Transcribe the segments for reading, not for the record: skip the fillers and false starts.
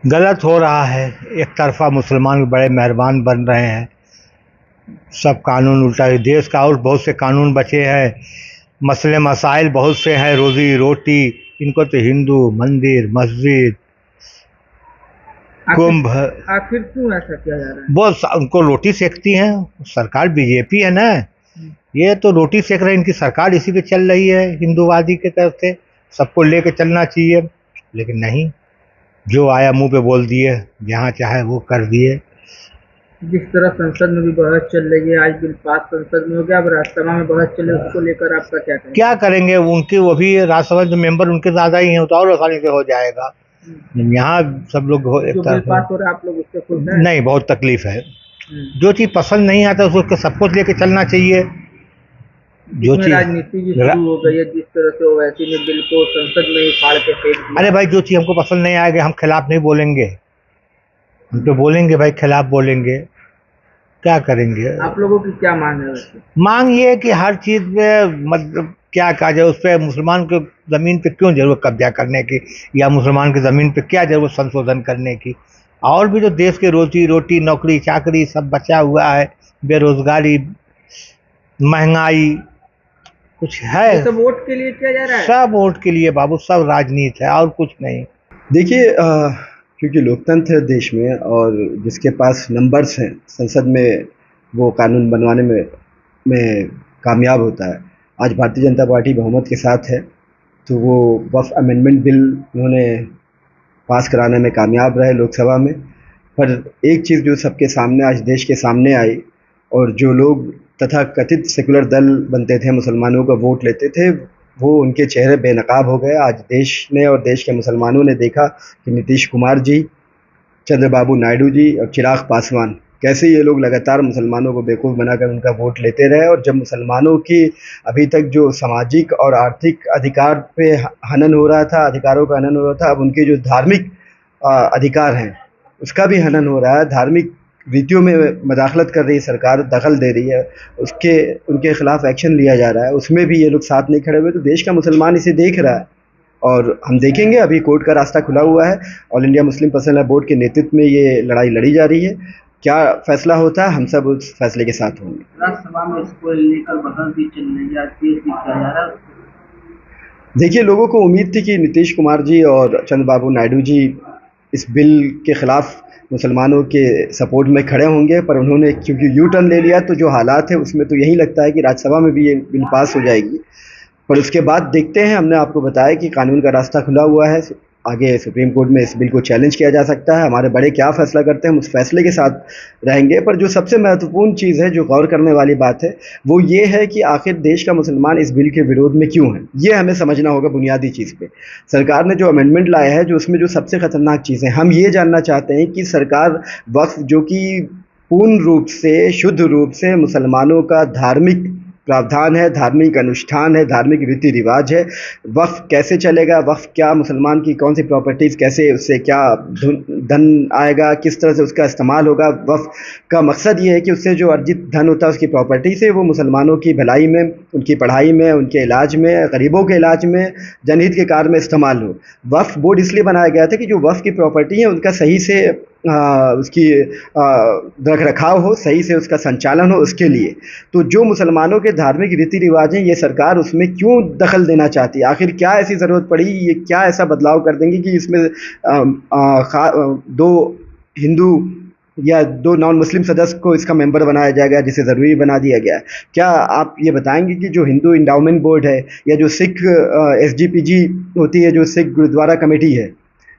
गलत हो रहा है। एक तरफा मुसलमान बड़े मेहरबान बन रहे हैं, सब कानून उल्टा है। देश का और बहुत से कानून बचे हैं, मसले मसाइल बहुत से हैं, रोजी रोटी। इनको तो हिंदू मंदिर मस्जिद आखिर कुंभ आखिर क्यों ऐसा किया जा रहा है? वो उनको रोटी सेकती हैं। सरकार बीजेपी है ना, हम्म, ये तो रोटी सेक रहे हैं। इनकी सरकार इसी पे चल रही है, हिंदूवादी की तरफ से सबको लेके चलना चाहिए, लेकिन नहीं, जो आया मुंह पे बोल दिए, जहाँ चाहे वो कर दिए। जिस तरह संसद में भी बहस चल रही है, आज बिल पास संसद में हो गया, अब राज्यसभा में बहस चले, उसको लेकर आपका क्या कहना क्या करेंगे, उनके वो भी राज्यसभा जो मेंबर उनके ज़्यादा ही हैं, तो और आसानी से हो जाएगा। है? यहाँ सब लोग एक जो बिल तरफ पास हो रहा है, आप लोग उससे खुश हैं? नहीं, बहुत तकलीफ है। हम्म, जो चीज़ पसंद नहीं आता उसको सब कुछ लेके चलना चाहिए। जो इसमें चीज़ राजनीति भी शुरू हो गई है, जिस तरह से ओवैसी ने बिल को संसद में ही फाड़ के फेंक दिया। अरे भाई, जो चीज़ हमको पसंद नहीं आएगी हम खिलाफ नहीं बोलेंगे, हम तो बोलेंगे भाई, खिलाफ बोलेंगे, क्या करेंगे। आप लोगों की क्या मांग है वैसे? मांग ये है कि हर चीज़ में मतलब क्या कहा जाए, उस पर मुसलमान के ज़मीन पे क्यों जरूरत कब्जा करने की, या मुसलमान की ज़मीन पे क्या जरूरत संशोधन करने की। और भी जो देश के रोजी रोटी नौकरी चाकरी सब बचा हुआ है, बेरोजगारी महंगाई कुछ है। ये सब वोट के लिए किया जा रहा है? सब वोट के लिए बाबू, सब राजनीति है और कुछ नहीं। देखिए, क्योंकि लोकतंत्र है देश में और जिसके पास नंबर्स हैं संसद में वो कानून बनवाने में कामयाब होता है। आज भारतीय जनता पार्टी बहुमत के साथ है, तो वो वक्फ अमेंडमेंट बिल उन्होंने पास कराने में कामयाब रहे लोकसभा में। पर एक चीज़ जो सबके सामने आज देश के सामने आई, और जो लोग तथाकथित सेकुलर दल बनते थे, मुसलमानों का वोट लेते थे, वो उनके चेहरे बेनकाब हो गए। आज देश ने और देश के मुसलमानों ने देखा कि नीतीश कुमार जी, चंद्रबाबू नायडू जी और चिराग पासवान कैसे ये लोग लगातार मुसलमानों को बेवकूफ़ बनाकर उनका वोट लेते रहे। और जब मुसलमानों की अभी तक जो सामाजिक और आर्थिक अधिकार पे हनन हो रहा था, अधिकारों का हनन हो रहा था, अब उनके जो धार्मिक अधिकार हैं उसका भी हनन हो रहा है। धार्मिक रीतियों में मदाखलत कर रही है सरकार, दखल दे रही है, उसके उनके खिलाफ एक्शन लिया जा रहा है, उसमें भी ये लोग साथ नहीं खड़े हुए। तो देश का मुसलमान इसे देख रहा है और हम देखेंगे। अभी कोर्ट का रास्ता खुला हुआ है, all India Muslim personal law board के नेतृत्व में ये लड़ाई लड़ी जा रही है। क्या फैसला होता है, हम सब उस फैसले के साथ होंगे। राज्यसभा में इसको लेकर बहस भी चल रही है, आज पेश भी किया जा रहा है। देखिए, लोगों को उम्मीद थी कि नीतीश कुमार जी और चंद्रबाबू नायडू जी इस बिल के खिलाफ मुसलमानों के सपोर्ट में खड़े होंगे, पर उन्होंने क्योंकि यू टर्न ले लिया, तो जो हालात है उसमें तो यही लगता है कि राज्यसभा में भी ये बिल पास हो जाएगी। पर उसके बाद देखते हैं। हमने आपको बताया कि कानून का रास्ता खुला हुआ है, आगे सुप्रीम कोर्ट में इस बिल को चैलेंज किया जा सकता है। हमारे बड़े क्या फैसला करते हैं हम उस फैसले के साथ रहेंगे। पर जो सबसे महत्वपूर्ण चीज़ है, जो गौर करने वाली बात है, वो ये है कि आखिर देश का मुसलमान इस बिल के विरोध में क्यों है, ये हमें समझना होगा बुनियादी चीज़ पे। सरकार ने जो अमेंडमेंट लाया है, जो उसमें जो सबसे ख़तरनाक चीज़ है, हम ये जानना चाहते हैं कि सरकार वक्फ, जो कि पूर्ण रूप से शुद्ध रूप से मुसलमानों का धार्मिक प्रावधान है, धार्मिक अनुष्ठान है, धार्मिक रीति रिवाज है, वक्फ कैसे चलेगा, वक्फ क्या, मुसलमान की कौन सी प्रॉपर्टीज़, कैसे उससे क्या धन आएगा, किस तरह से उसका इस्तेमाल होगा। वक्फ का मकसद ये है कि उससे जो अर्जित धन होता है उसकी प्रॉपर्टी से, वो मुसलमानों की भलाई में, उनकी पढ़ाई में, उनके इलाज में, गरीबों के इलाज में, जनहित के कार्य में इस्तेमाल हो। वक्फ बोर्ड इसलिए बनाया गया था कि जो वक्फ की प्रॉपर्टी है उनका सही से उसकी रख रखाव हो, सही से उसका संचालन हो, उसके लिए। तो जो मुसलमानों के धार्मिक रीति रिवाज हैं, ये सरकार उसमें क्यों दखल देना चाहती है? आखिर क्या ऐसी ज़रूरत पड़ी, ये क्या ऐसा बदलाव कर देंगे कि इसमें दो हिंदू या दो नॉन मुस्लिम सदस्य को इसका मेंबर बनाया जाएगा, जिसे ज़रूरी बना दिया गया है? क्या आप ये बताएंगे कि जो हिंदू इंडाउमेंट बोर्ड है, या जो सिख SGPG होती है, जो सिख गुरुद्वारा कमेटी है,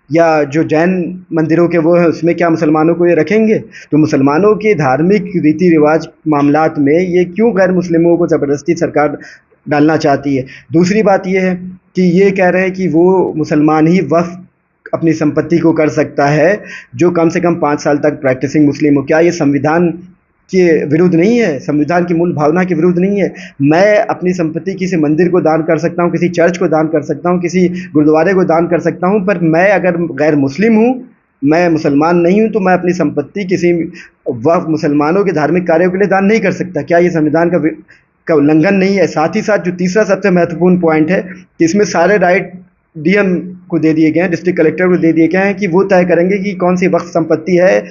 या जो जैन मंदिरों के वो हैं, उसमें क्या मुसलमानों को ये रखेंगे? तो मुसलमानों के धार्मिक रीति रिवाज मामलात में ये क्यों गैर मुस्लिमों को ज़बरदस्ती सरकार डालना चाहती है? दूसरी बात ये है कि ये कह रहे हैं कि वो मुसलमान ही वक्फ अपनी संपत्ति को कर सकता है जो कम से कम 5 साल तक प्रैक्टिसिंग मुस्लिम हो। क्या ये संविधान के विरुद्ध नहीं है, संविधान की मूल भावना के विरुद्ध नहीं है? मैं अपनी संपत्ति किसी मंदिर को दान कर सकता हूँ, किसी चर्च को दान कर सकता हूँ, किसी गुरुद्वारे को दान कर सकता हूँ, पर मैं अगर गैर मुस्लिम हूँ, मैं मुसलमान नहीं हूँ, तो मैं अपनी संपत्ति किसी वक्फ मुसलमानों के धार्मिक कार्यों के लिए दान नहीं कर सकता। क्या ये संविधान का उल्लंघन नहीं है? साथ ही साथ जो तीसरा सबसे महत्वपूर्ण पॉइंट है कि इसमें सारे राइट डीएम को दे दिए गए हैं, डिस्ट्रिक्ट कलेक्टर को दे दिए गए हैं कि वो तय करेंगे कि कौन सी वक्फ संपत्ति है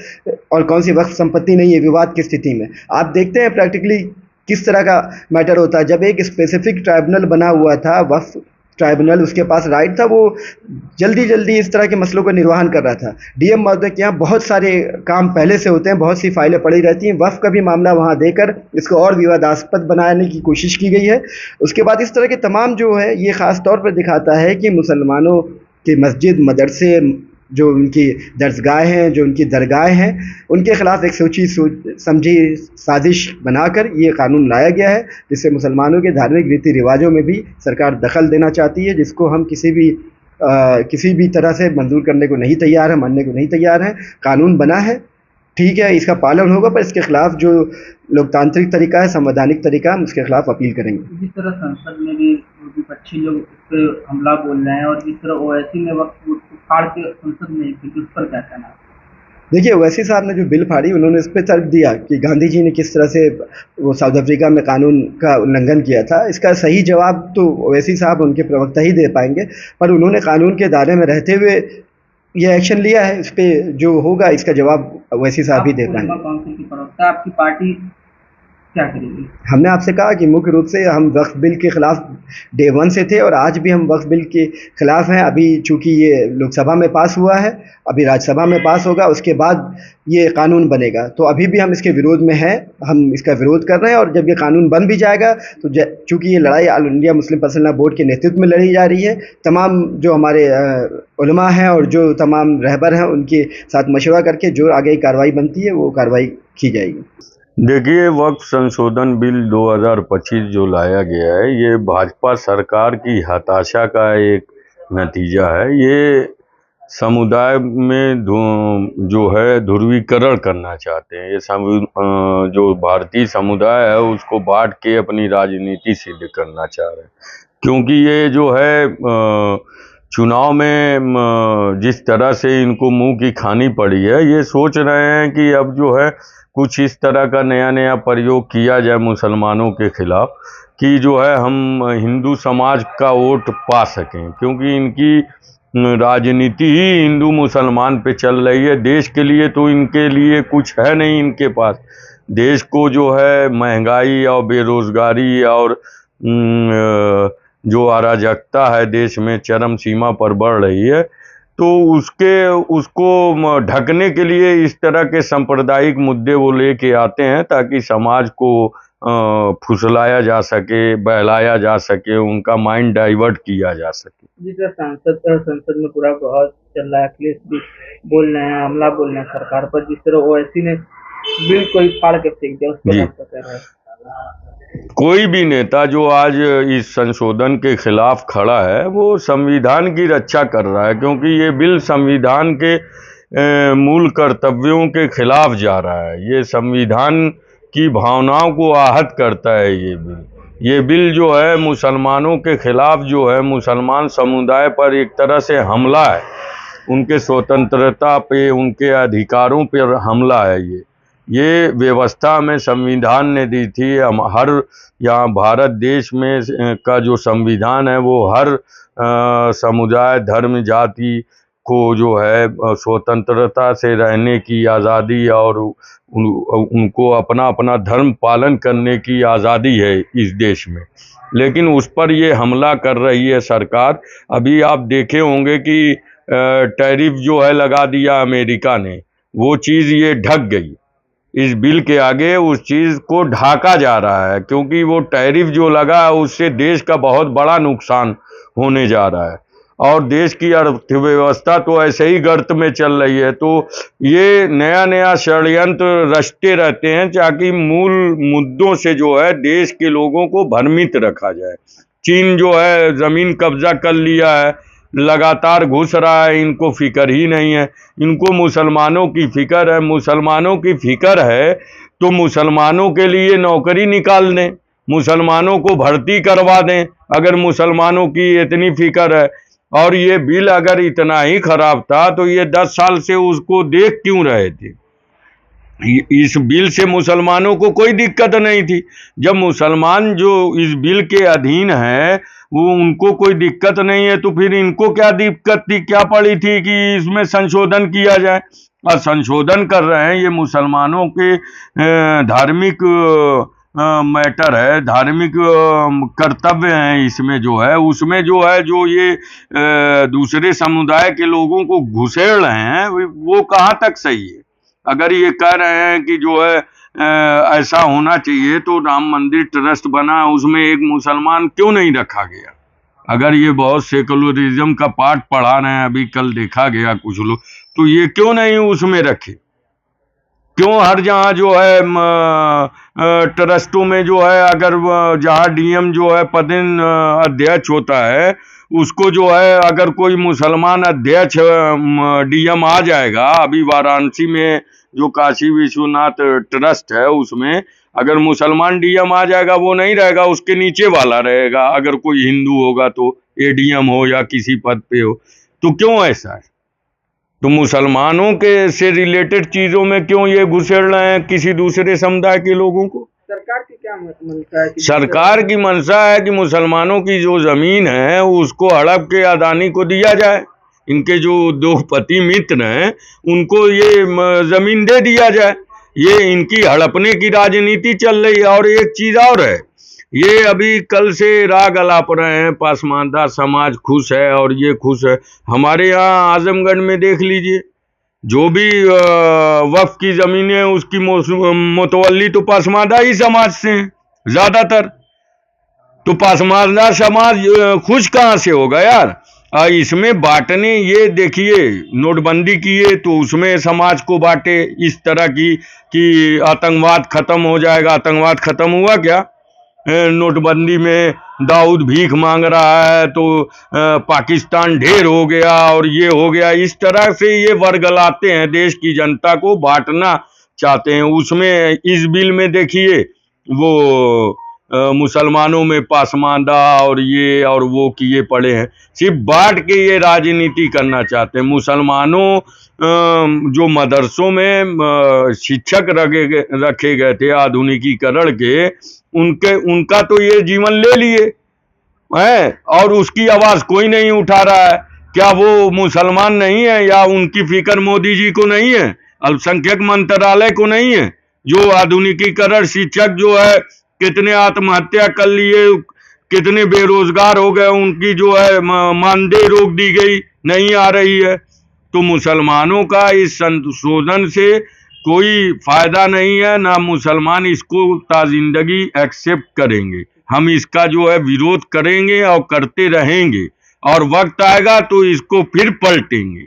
और कौन सी वक्फ संपत्ति नहीं है विवाद की स्थिति में। आप देखते हैं प्रैक्टिकली किस तरह का मैटर होता है। जब एक स्पेसिफिक ट्राइब्यूनल बना हुआ था, वक्फ ट्राइब्यूनल, उसके पास राइट था, वो जल्दी जल्दी इस तरह के मसलों का निर्वहन कर रहा था। डीएम महोदय के यहाँ बहुत सारे काम पहले से होते हैं, बहुत सी फाइलें पड़ी रहती हैं, वक्फ का भी मामला वहाँ देकर इसको और विवादास्पद बनाने की कोशिश की गई है। उसके बाद इस तरह के तमाम जो है, ये ख़ास तौर पर दिखाता है कि मुसलमानों के मस्जिद, मदरसे, जो उनकी दर्सगाहें हैं, जो उनकी दरगाहें हैं, उनके ख़िलाफ़ एक सोची समझी साजिश बनाकर ये कानून लाया गया है, जिससे मुसलमानों के धार्मिक रीति रिवाजों में भी सरकार दखल देना चाहती है, जिसको हम किसी भी तरह से मंजूर करने को नहीं तैयार हैं, मानने को नहीं तैयार हैं। कानून बना है, ठीक है, इसका पालन होगा, पर इसके खिलाफ जो लोकतांत्रिक तरीका है, संवैधानिक तरीका है, हम उसके खिलाफ अपील करेंगे। जिस तरह संसद में भी विपक्षी लोग इस पे हमला बोल रहे हैं और जिस तरह ओवैसी ने वक्त फाड़ के संसद में उस पर क्या कहना है? देखिए, ओवैसी साहब ने जो बिल फाड़ी, उन्होंने इस पे तर्क दिया कि गांधी जी ने किस तरह से वो साउथ अफ्रीका में कानून का उल्लंघन किया था। इसका सही जवाब तो ओवैसी साहब, उनके प्रवक्ता ही दे पाएंगे, पर उन्होंने कानून के दायरे में रहते हुए ये एक्शन लिया है। इस पे जो होगा इसका जवाब ओवैसी साहब ही दे पाएंगे। काउंसिल की प्रवक्ता, आपकी पार्टी क्या करेगी? हमने आपसे कहा कि मुख्य रूप से हम वक्फ बिल के खिलाफ डे 1 से थे और आज भी हम वक्फ बिल के खिलाफ हैं। अभी चूंकि ये लोकसभा में पास हुआ है, अभी राज्यसभा में पास होगा, उसके बाद ये कानून बनेगा, तो अभी भी हम इसके विरोध में हैं, हम इसका विरोध कर रहे हैं। और जब ये कानून बन भी जाएगा तो चूंकि ये लड़ाई all India Muslim personal law board के नेतृत्व में लड़ी जा रही है, तमाम जो हमारे उलमा हैं और जो तमाम रहबर हैं, उनके साथ मशवरा करके जो आगे कार्रवाई बनती है वो कार्रवाई की जाएगी। देखिए, वक्फ संशोधन बिल 2025 जो लाया गया है, ये भाजपा सरकार की हताशा का एक नतीजा है। ये समुदाय में जो है ध्रुवीकरण करना चाहते हैं। ये जो भारतीय समुदाय है उसको बांट के अपनी राजनीति सिद्ध करना चाह रहे हैं, क्योंकि ये जो है चुनाव में जिस तरह से इनको मुंह की खानी पड़ी है, ये सोच रहे हैं कि अब जो है कुछ इस तरह का नया प्रयोग किया जाए मुसलमानों के खिलाफ कि जो है हम हिंदू समाज का वोट पा सकें, क्योंकि इनकी राजनीति ही हिंदू मुसलमान पे चल रही है। देश के लिए तो इनके लिए कुछ है नहीं इनके पास। देश को जो है महंगाई और बेरोजगारी और जो अराजकता है देश में चरम सीमा पर बढ़ रही है, तो उसको ढकने के लिए इस तरह के सांप्रदायिक मुद्दे वो लेके आते हैं ताकि समाज को फुसलाया जा सके, बहलाया जा सके, उनका माइंड डाइवर्ट किया जा सके। जिस तरह संसद में पूरा बहस चल रहा है, अखिलेश भी बोल रहे हैं, हमला बोल रहे हैं सरकार पर, जिस तरह ओवैसी ने बिल को ही फाड़ के फेंक दिया, उस पर आप क्या कह रहे हैं? कोई भी नेता जो आज इस संशोधन के खिलाफ खड़ा है वो संविधान की रक्षा कर रहा है, क्योंकि ये बिल संविधान के मूल कर्तव्यों के खिलाफ जा रहा है। ये संविधान की भावनाओं को आहत करता है। ये बिल जो है मुसलमानों के खिलाफ जो है, मुसलमान समुदाय पर एक तरह से हमला है, उनके स्वतंत्रता पे, उनके अधिकारों पर हमला है। ये व्यवस्था में संविधान ने दी थी। हम हर यहाँ भारत देश में का जो संविधान है वो हर समुदाय, धर्म, जाति को जो है स्वतंत्रता से रहने की आज़ादी और उनको अपना धर्म पालन करने की आज़ादी है इस देश में, लेकिन उस पर ये हमला कर रही है सरकार। अभी आप देखे होंगे कि टैरिफ जो है लगा दिया अमेरिका ने, वो चीज़ ये ढक गई। इस बिल के आगे उस चीज़ को ढाका जा रहा है, क्योंकि वो टैरिफ जो लगा उससे देश का बहुत बड़ा नुकसान होने जा रहा है और देश की अर्थव्यवस्था तो ऐसे ही गर्त में चल रही है। तो ये नया षड्यंत्र रचते रहते हैं ताकि मूल मुद्दों से जो है देश के लोगों को भ्रमित रखा जाए। चीन जो है ज़मीन कब्जा कर लिया है, लगातार घुस रहा है, इनको फिक्र ही नहीं है। इनको मुसलमानों की फिक्र है। मुसलमानों की फिक्र है तो मुसलमानों के लिए नौकरी निकाल दें, मुसलमानों को भर्ती करवा दें अगर मुसलमानों की इतनी फिक्र है। और ये बिल अगर इतना ही खराब था तो ये 10 साल से उसको देख क्यों रहे थे? इस बिल से मुसलमानों को कोई दिक्कत नहीं थी। जब मुसलमान जो इस बिल के अधीन है वो उनको कोई दिक्कत नहीं है, तो फिर इनको क्या दिक्कत थी, क्या पड़ी थी कि इसमें संशोधन किया जाए। और संशोधन कर रहे हैं, ये मुसलमानों के धार्मिक मैटर है, धार्मिक कर्तव्य हैं इसमें जो है, उसमें जो है जो ये दूसरे समुदाय के लोगों को घुसेड़ रहे हैं वो कहाँ तक सही है। अगर ये कह रहे हैं कि जो है ऐसा होना चाहिए तो राम मंदिर ट्रस्ट बना, उसमें एक मुसलमान क्यों नहीं रखा गया। अगर ये बहुत सेकुलरिज्म का पाठ पढ़ा रहे हैं, अभी कल देखा गया कुछ लोग, तो ये क्यों नहीं उसमें रखे। क्यों हर जहाँ जो है ट्रस्टों में जो है, अगर जहाँ डीएम जो है पदेन अध्यक्ष होता है, उसको जो है अगर कोई मुसलमान अध्यक्ष डीएम आ जाएगा, अभी वाराणसी में जो काशी विश्वनाथ ट्रस्ट है उसमें अगर मुसलमान डीएम आ जाएगा, वो नहीं रहेगा, उसके नीचे वाला रहेगा। अगर कोई हिंदू होगा तो एडीएम हो या किसी पद पे हो, तो क्यों ऐसा है। तो मुसलमानों के से रिलेटेड चीजों में क्यों ये घुसेड़ रहे हैं किसी दूसरे समुदाय के लोगों को। सरकार की क्या मंशा है? सरकार की मंशा है कि मुसलमानों की जो जमीन है उसको हड़प के अदानी को दिया जाए। इनके जो उद्योगपति मित्र हैं उनको ये जमीन दे दिया जाए। ये इनकी हड़पने की राजनीति चल रही है। और एक चीज और है, ये अभी कल से राग अलाप रहे हैं, पासमानदा समाज खुश है और ये खुश है। हमारे यहाँ आजमगढ़ में देख लीजिए, जो भी वक्फ की जमीन है उसकी मुतवल्ली तो पासमानदा ही समाज से हैं ज्यादातर। तो पासमानदा समाज खुश कहाँ से होगा यार। इसमें बांटने, ये देखिए नोटबंदी किए तो उसमें समाज को बांटे इस तरह की कि आतंकवाद खत्म हो जाएगा। आतंकवाद खत्म हुआ क्या? नोटबंदी में दाऊद भीख मांग रहा है तो पाकिस्तान ढेर हो गया और ये हो गया। इस तरह से ये वर्गलाते हैं, देश की जनता को बांटना चाहते हैं। उसमें इस बिल में देखिए वो मुसलमानों में पासमानदा और ये और वो किए पड़े हैं, सिर्फ बांट के ये राजनीति करना चाहते हैं। मुसलमानों जो मदरसों में शिक्षक रखे गए थे आधुनिकीकरण के, उनका तो ये जीवन ले लिए हैं और उसकी आवाज कोई नहीं उठा रहा है। क्या वो मुसलमान नहीं है या उनकी फिक्र मोदी जी को नहीं है, अल्पसंख्यक मंत्रालय को नहीं है? जो आधुनिकीकरण शिक्षक जो है कितने आत्महत्या कर लिए, कितने बेरोजगार हो गए, उनकी जो है मानदेय रोक दी गई, नहीं आ रही है। तो मुसलमानों का इस संशोधन से कोई फायदा नहीं है, ना मुसलमान इसको ताजिंदगी एक्सेप्ट करेंगे। हम इसका जो है विरोध करेंगे और करते रहेंगे और वक्त आएगा तो इसको फिर पलटेंगे।